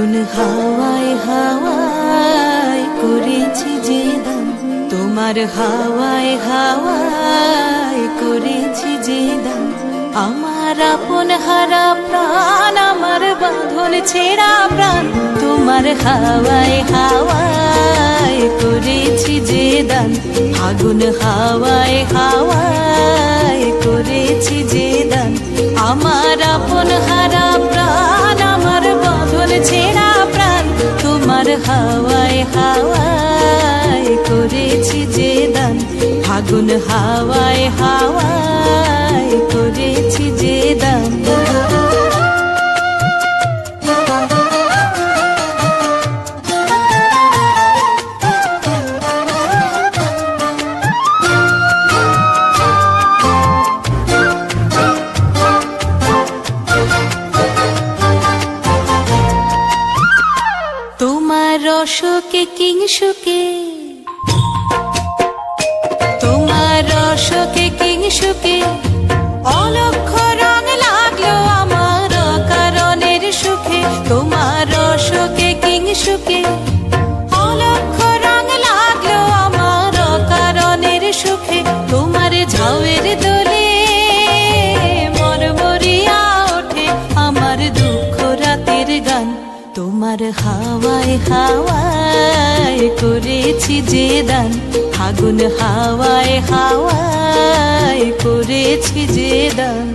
ফাগুন হাওয়ায় হাওয়ায় করেছি যে দান, তোমার হাওয়ায় হাওয়ায় করেছি যে দান। আমার আপন হারা প্রাণ, আমার বাঁধন ছেঁড়া প্রাণ, তোমার হাওয়ায় হাওয়ায় করেছি যে দান। ফাগুন হাওয়ায় হাওয়ায় করেছি যে দান। আমার আপন হারা প্রাণ, আমার বাঁধন ছেঁড়া প্রাণ, তোমার হাওয়ায় হাওয়ায় করেছি যে দান। ফাগুন হাওয়ায় হাওয়ায় করেছি যে দান। তোমার রসকে কিংসুকে, তোমার রসকে কিংসুকে অলক্ষ রং লাগলো আমার কারণের সুখে। তোমার রসকে কিংসুকে অলক্ষ রং লাগলো আমার কারণের সুখে। তোমার ঝাউয়ের দোলে মরমরিয়া ওঠে আমার দুঃখ রাতের গান। তোমার হাওয়ায় হাওয়ায় করেছি যে দান। ফাগুন হাওয়ায় হাওয়ায় করেছি যে দান।